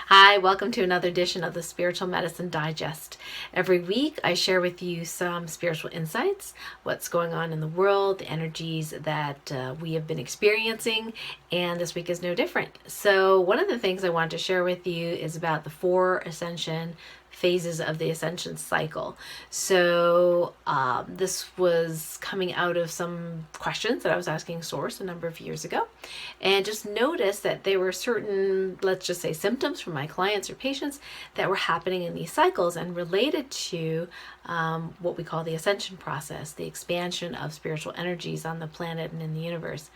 Hi, welcome to another edition of the Spiritual Medicine Digest. Every week I share with you some spiritual insights, what's going on in the world, the energies that we have been experiencing, and this week is no different. So one of the things I want to share with you is about the 4 ascension phases of the Ascension Cycle. So this was coming out of some questions that I was asking Source a number of years ago, and just noticed that there were certain, let's just say, symptoms from my clients or patients that were happening in these cycles and related to what we call the ascension process, the expansion of spiritual energies on the planet and in the universe.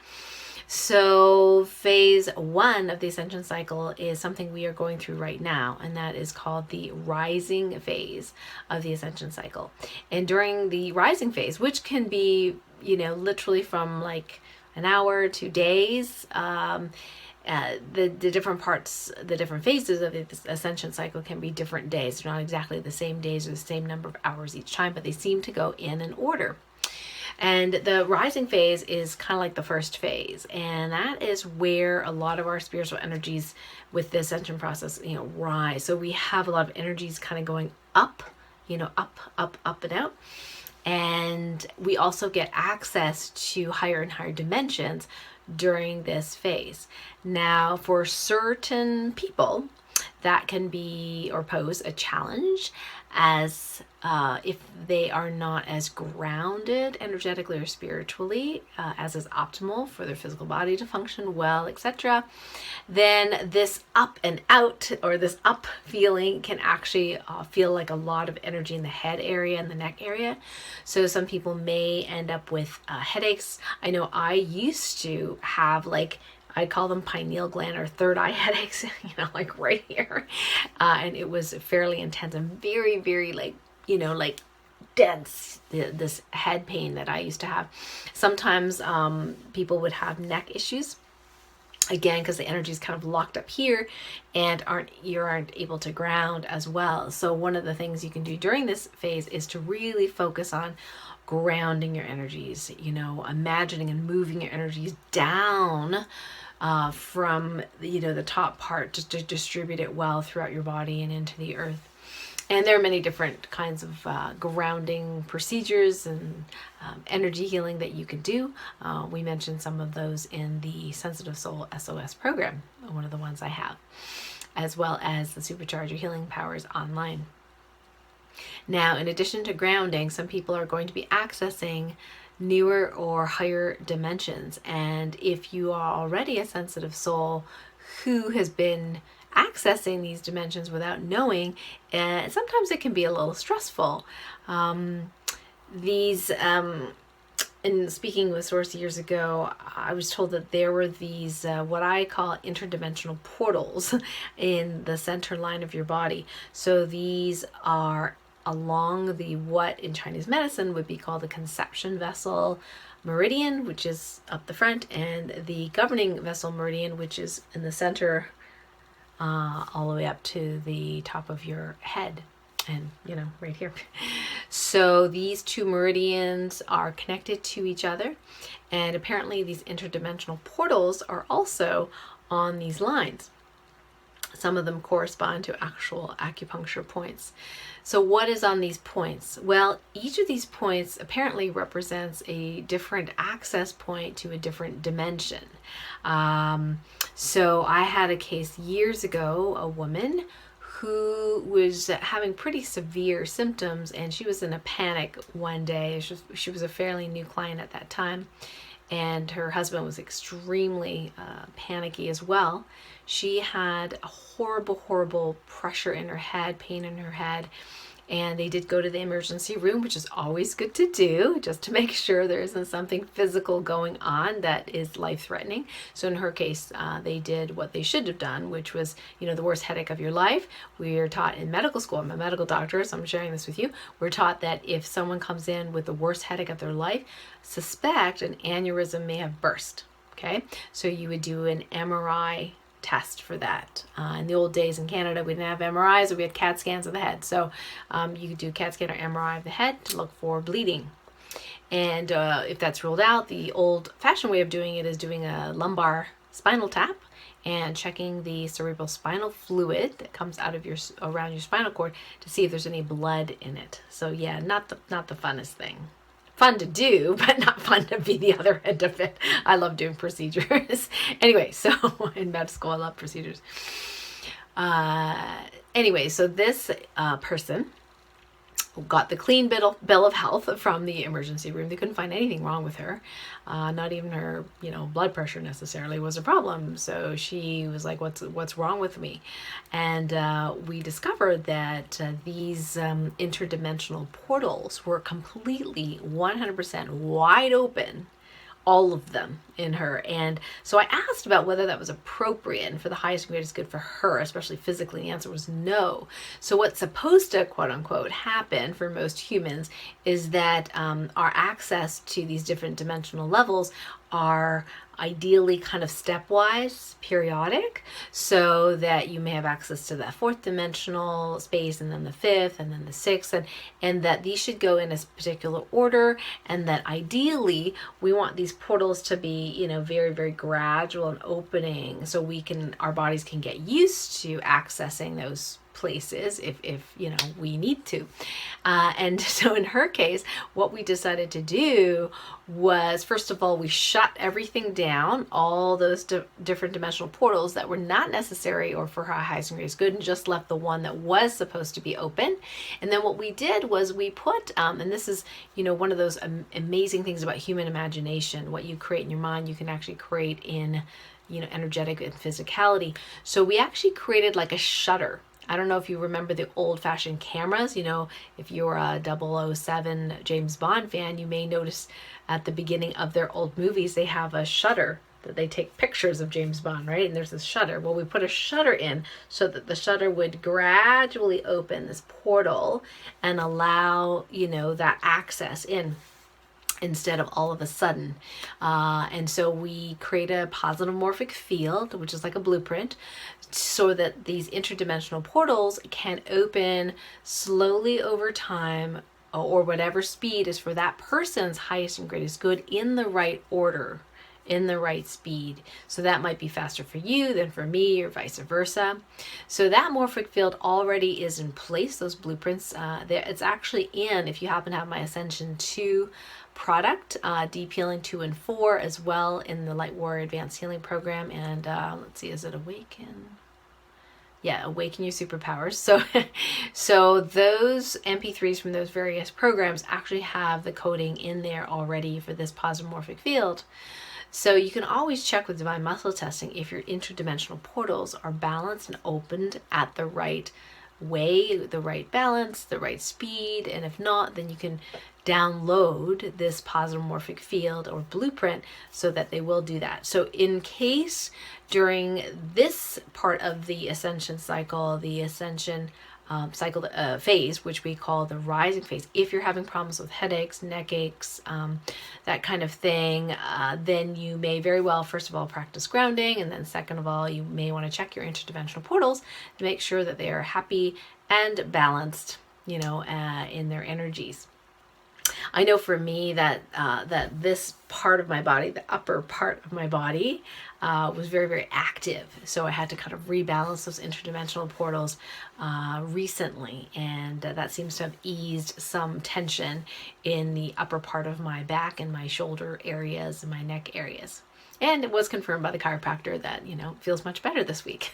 So phase 1 of the Ascension Cycle is something we are going through right now, and that is called the rising phase of the Ascension Cycle. And during the rising phase, which can be, literally from like an hour to days, the different parts, the different phases of the Ascension Cycle can be different days. They're not exactly the same days or the same number of hours each time, but they seem to go in an order. And the rising phase is kind of like the first phase. And that is where a lot of our spiritual energies with the ascension process, rise. So we have a lot of energies kind of going up, up and out. And we also get access to higher and higher dimensions during this phase. Now, for certain people, that can be or pose a challenge as if they are not as grounded energetically or spiritually as is optimal for their physical body to function well, etc. Then this up and out, or this up feeling, can actually feel like a lot of energy in the head area and the neck area. So some people may end up with headaches. I know I used to have I call them pineal gland or third eye headaches, like right here. And it was fairly intense and very, very dense, this head pain that I used to have. Sometimes people would have neck issues, again, because the energy is kind of locked up here and you aren't able to ground as well. So one of the things you can do during this phase is to really focus on grounding your energies, imagining and moving your energies down from the top part, just to distribute it well throughout your body and into the earth. And there are many different kinds of grounding procedures and energy healing that you can do. We mentioned some of those in the Sensitive Soul SOS program, one of the ones I have, as well as the Supercharge Your Healing Powers online. Now, in addition to grounding, some people are going to be accessing newer or higher dimensions. And if you are already a sensitive soul who has been accessing these dimensions without knowing, sometimes it can be a little stressful. In speaking with Source years ago, I was told that there were these what I call interdimensional portals in the center line of your body. So these are along the what in Chinese medicine would be called the conception vessel meridian, which is up the front, and the governing vessel meridian, which is in the center, all the way up to the top of your head and right here. So these 2 meridians are connected to each other, and apparently these interdimensional portals are also on these lines. Some of them correspond to actual acupuncture points. So what is on these points? Well, each of these points apparently represents a different access point to a different dimension. So I had a case years ago, a woman who was having pretty severe symptoms, and she was in a panic one day. She was a fairly new client at that time, and her husband was extremely panicky as well. She had a horrible pressure in her head, pain in her head, and they did go to the emergency room, which is always good to do, just to make sure there isn't something physical going on that is life-threatening. So in her case, they did what they should have done, which was, the worst headache of your life. We are taught in medical school, I'm a medical doctor, so I'm sharing this with you. We're taught that if someone comes in with the worst headache of their life, suspect an aneurysm may have burst. Okay, so you would do an MRI test for that. In the old days in Canada, we didn't have MRIs, we had CAT scans of the head. So you could do CAT scan or MRI of the head to look for bleeding. And if that's ruled out, the old-fashioned way of doing it is doing a lumbar spinal tap and checking the cerebral spinal fluid that comes out of around your spinal cord to see if there's any blood in it. So yeah, not the funnest thing. Fun to do, but not fun to be the other end of it. I love doing procedures. Anyway, so in med school, I love procedures. Anyway, so this person got the clean bill of health from the emergency room. They couldn't find anything wrong with her. Not even her, blood pressure necessarily was a problem. So she was like, what's wrong with me? And we discovered that these interdimensional portals were completely 100% wide open, all of them in her. And so I asked about whether that was appropriate and for the highest and greatest good for her, especially physically. The answer was no. So what's supposed to, quote unquote, happen for most humans is that our access to these different dimensional levels are ideally kind of stepwise, periodic, so that you may have access to that fourth dimensional space and then the fifth and then the sixth, and that these should go in a particular order, and that ideally we want these portals to be, very, very gradual and opening, so our bodies can get used to accessing those places if we need to. And so in her case, what we decided to do was, first of all, we shut everything down, all those different dimensional portals that were not necessary or for her highest and greatest good, and just left the one that was supposed to be open. And then what we did was we put, and this is, one of those amazing things about human imagination, what you create in your mind, you can actually create in, energetic and physicality. So we actually created like a shutter. I don't know if you remember the old-fashioned cameras. If you're a 007 James Bond fan, you may notice at the beginning of their old movies, they have a shutter that they take pictures of James Bond, right? And there's this shutter. Well, we put a shutter in so that the shutter would gradually open this portal and allow, that access in, instead of all of a sudden. And so we create a positivemorphic field, which is like a blueprint, so that these interdimensional portals can open slowly over time, or whatever speed is for that person's highest and greatest good, in the right order, in the right speed. So that might be faster for you than for me, or vice versa. So that morphic field already is in place, those blueprints. It's actually in, if you happen to have my Ascension 2 product, Deep Healing 2 and 4, as well in the Light Warrior Advanced Healing Program. And let's see, is it Awaken? Yeah, Awaken Your Superpowers. So those MP3s from those various programs actually have the coding in there already for this positivemorphic field. So you can always check with Divine Muscle Testing if your interdimensional portals are balanced and opened at the right way, the right balance, the right speed. And if not, then you can download this positivemorphic field or blueprint so that they will do that. So in case during this part of the Ascension cycle, the Ascension cycle phase, which we call the rising phase, if you're having problems with headaches, neck aches, that kind of thing, then you may very well, first of all, practice grounding, and then second of all, you may want to check your interdimensional portals to make sure that they are happy and balanced, in their energies. I know for me that this part of my body, the upper part of my body, was very, very active. So I had to kind of rebalance those interdimensional portals recently. And that seems to have eased some tension in the upper part of my back and my shoulder areas and my neck areas. And it was confirmed by the chiropractor that, feels much better this week.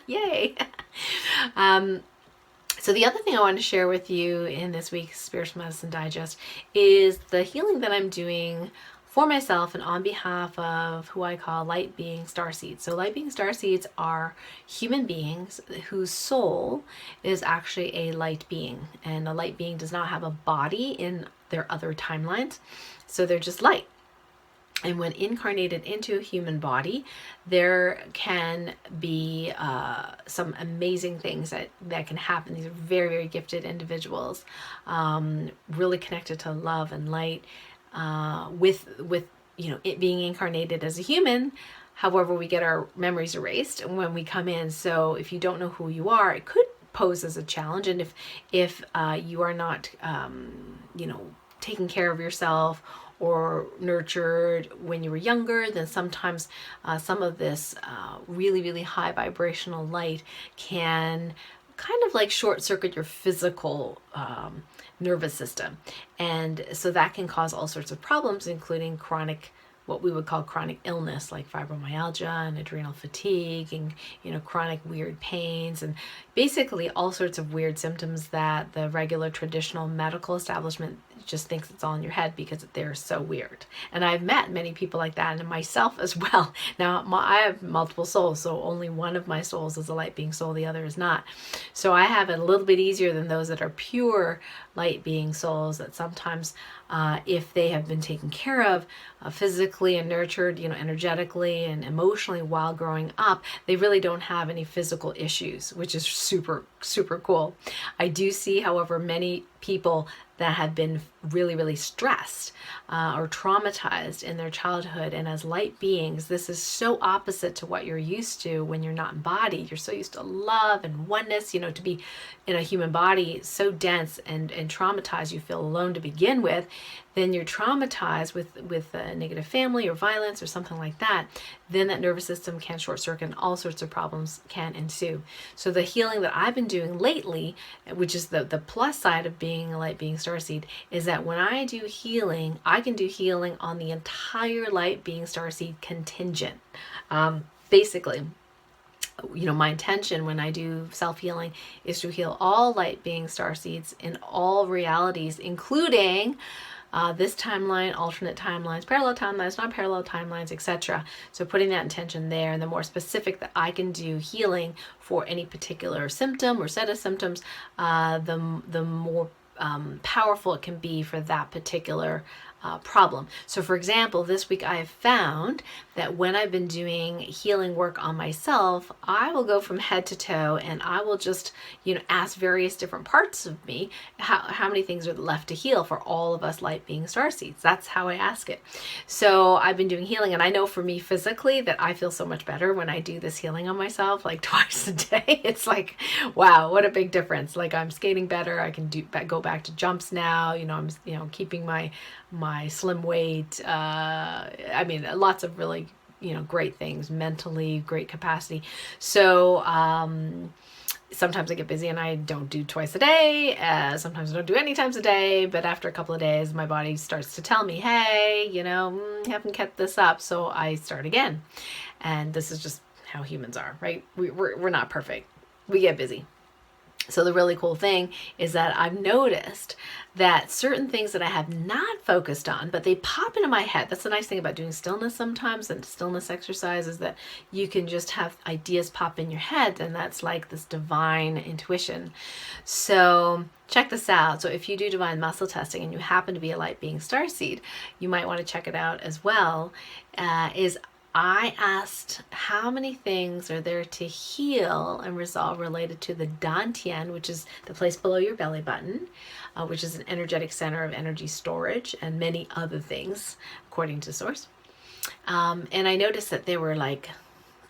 Yay! So the other thing I wanted to share with you in this week's Spiritual Medicine Digest is the healing that I'm doing for myself and on behalf of who I call light being starseeds. So light being starseeds are human beings whose soul is actually a light being, and a light being does not have a body in their other timelines. So they're just light. And when incarnated into a human body, there can be some amazing things that can happen. These are very, very gifted individuals, really connected to love and light, with it being incarnated as a human. However, we get our memories erased when we come in. So if you don't know who you are, it could pose as a challenge. And if you are not, taken care of yourself or nurtured when you were younger, then sometimes some of this really, really high vibrational light can kind of like short circuit your physical nervous system. And so that can cause all sorts of problems, including chronic, what we would call chronic illness, like fibromyalgia and adrenal fatigue and, chronic weird pains and basically all sorts of weird symptoms that the regular traditional medical establishment just thinks it's all in your head because they're so weird. And I've met many people like that, and myself as well. Now, I have multiple souls, so only one of my souls is a light being soul, the other is not. So I have it a little bit easier than those that are pure light being souls, that sometimes if they have been taken care of physically and nurtured, energetically and emotionally while growing up, they really don't have any physical issues, which is super, super cool. I do see, however, many people that have been really, really stressed or traumatized in their childhood. And as light beings, this is so opposite to what you're used to when you're not embodied. You're so used to love and oneness, to be in a human body so dense and traumatized, you feel alone to begin with. Then you're traumatized with a negative family or violence or something like that. Then that nervous system can short circuit and all sorts of problems can ensue. So the healing that I've been doing lately, which is the plus side of being a light being starseed, is that when I do healing, I can do healing on the entire light being starseed contingent. Basically, my intention when I do self-healing is to heal all light being starseeds in all realities, including this timeline, alternate timelines, parallel timelines, non-parallel timelines, etc. So putting that intention there, and the more specific that I can do healing for any particular symptom or set of symptoms, the more powerful it can be for that particular problem. So for example, this week I have found that when I've been doing healing work on myself, I will go from head to toe and I will just, ask various different parts of me, how many things are left to heal for all of us light being starseeds. That's how I ask it. So I've been doing healing, and I know for me physically that I feel so much better when I do this healing on myself, like twice a day. It's like, wow, what a big difference. Like I'm skating better. I can go back to jumps now. I'm keeping my slim weight. Lots of really, great things, mentally, great capacity. So, sometimes I get busy and I don't do twice a day. Sometimes I don't do any times a day, but after a couple of days, my body starts to tell me, hey, you haven't kept this up. So I start again. And this is just how humans are, right? We're not perfect. We get busy. So the really cool thing is that I've noticed that certain things that I have not focused on, but they pop into my head. That's the nice thing about doing stillness sometimes, and stillness exercise, is that you can just have ideas pop in your head, and that's like this divine intuition. So check this out. So if you do divine muscle testing and you happen to be a light being starseed, you might want to check it out as well. I asked how many things are there to heal and resolve related to the Dantian, which is the place below your belly button, which is an energetic center of energy storage, and many other things, according to Source. And I noticed that there were like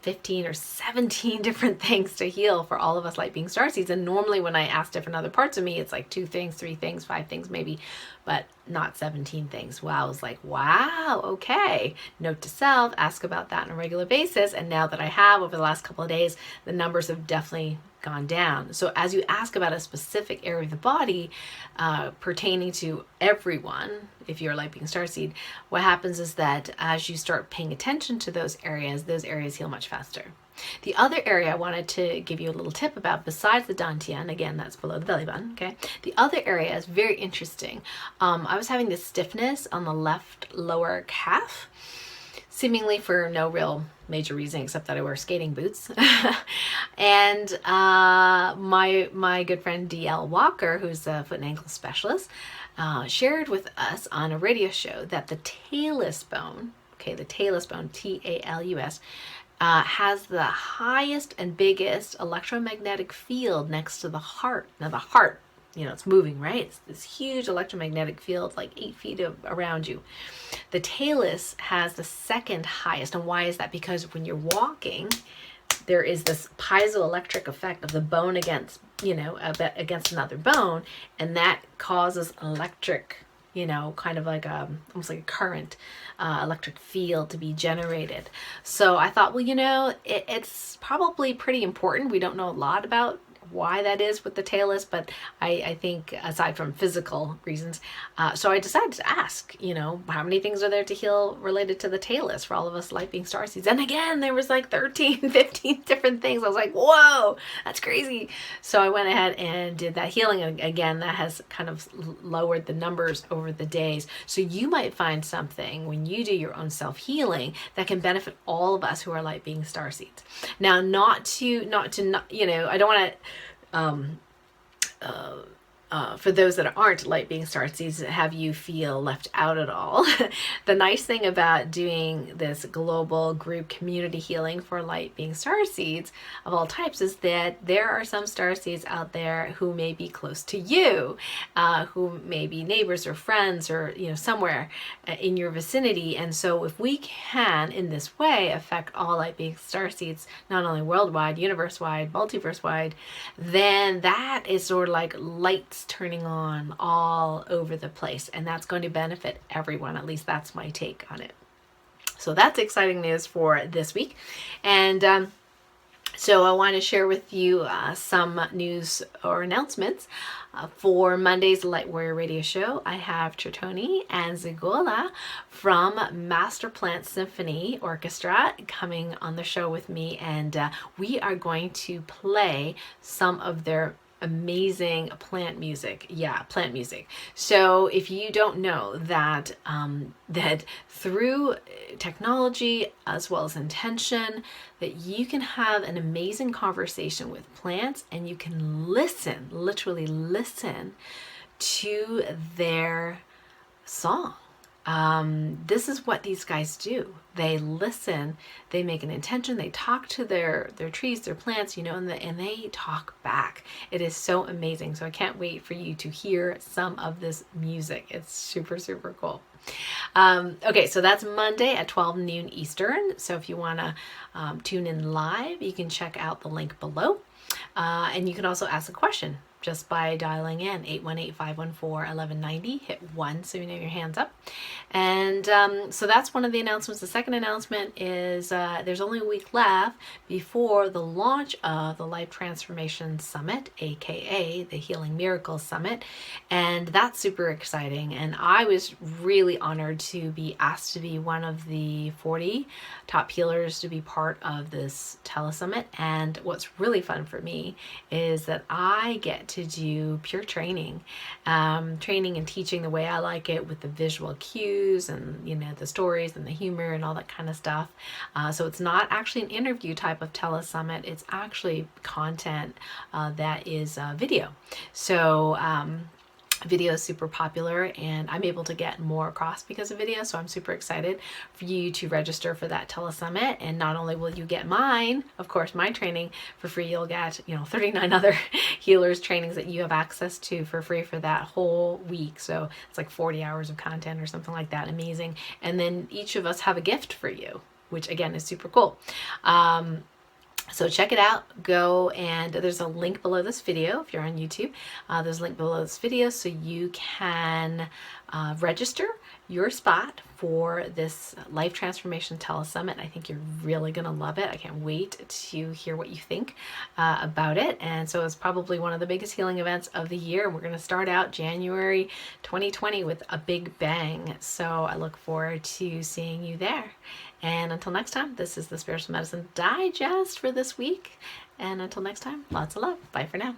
15 or 17 different things to heal for all of us light being starseeds. And normally when I ask different other parts of me, it's like 2 things, 3 things, 5 things maybe, but not 17 things. Wow, I was like, wow, okay. Note to self, ask about that on a regular basis. And now that I have over the last couple of days, the numbers have definitely gone down. So as you ask about a specific area of the body pertaining to everyone, if you're a light being starseed, what happens is that as you start paying attention to those areas heal much faster. The other area I wanted to give you a little tip about, besides the Dantian, again, that's below the belly button, okay? The other area is very interesting. I was having this stiffness on the left lower calf, seemingly for no real major reason except that I wear skating boots. And my good friend DL Walker, who's a foot and ankle specialist, shared with us on a radio show that the Tailless Bone, okay, the Tailless Bone, T-A-L-U-S, has the highest and biggest electromagnetic field next to the heart. Now the heart, it's moving, right? It's this huge electromagnetic field, like 8 feet around you. The Tailless has the second highest. And why is that? Because when you're walking, there is this piezoelectric effect of the bone against another bone, and that causes electric kind of like almost like a current, electric field to be generated. So I thought, well, it's probably pretty important. We don't know a lot about why that is with the tailless, but I think aside from physical reasons, so I decided to ask, how many things are there to heal related to the tailless for all of us light being starseeds? And again, there was like 13, 15 different things. I was like, whoa, that's crazy. So I went ahead and did that healing. And again, that has kind of lowered the numbers over the days. So you might find something when you do your own self-healing that can benefit all of us who are light being starseeds. Now, not to, I don't want to, for those that aren't light being starseeds, have you feel left out at all. The nice thing about doing this global group community healing for light being starseeds of all types is that there are some starseeds out there who may be close to you, who may be neighbors or friends or somewhere in your vicinity. And so if we can in this way affect all light being starseeds, not only worldwide, universe-wide, multiverse-wide, then that is sort of like lights turning on all over the place, and that's going to benefit everyone. At least that's my take on it. So that's exciting news for this week. And so I want to share with you some news or announcements for Monday's Light Warrior Radio Show. I have Tritoni and Zigola from Master Plant Symphony Orchestra coming on the show with me, and we are going to play some of their amazing plant music. Yeah, plant music. So if you don't know that, that through technology as well as intention, that you can have an amazing conversation with plants and you can listen, literally listen to their song. This is what these guys do. They listen, they make an intention, they talk to their trees, their plants, and they talk back. It is so amazing. So I can't wait for you to hear some of this music. It's super, super cool. Okay, so that's Monday at 12 noon Eastern. So if you want to tune in live, you can check out the link below. And you can also ask a question just by dialing in 818-514-1190, hit 1 so you know your hand's up. And so that's one of the announcements. The second announcement is there's only a week left before the launch of the Life Transformation Summit, aka the Healing Miracles Summit, and that's super exciting. And I was really honored to be asked to be one of the 40 top healers to be part of this telesummit. And what's really fun for me is that I get to do pure training and teaching the way I like it, with the visual cues and the stories and the humor and all that kind of stuff. So it's not actually an interview type of telesummit. It's actually content that is video. So video is super popular and I'm able to get more across because of video. So I'm super excited for you to register for that telesummit. And not only will you get mine, of course, my training for free, you'll get, 39 other healers trainings that you have access to for free for that whole week. So it's like 40 hours of content or something like that. Amazing. And then each of us have a gift for you, which again is super cool. So check it out. Go, and there's a link below this video if you're on YouTube. There's a link below this video so you can register your spot for this Life Transformation Telesummit. I think you're really going to love it. I can't wait to hear what you think about it. And so it's probably one of the biggest healing events of the year. And we're going to start out January 2020 with a big bang. So I look forward to seeing you there. And until next time, this is the Spiritual Medicine Digest for this week. And until next time, lots of love. Bye for now.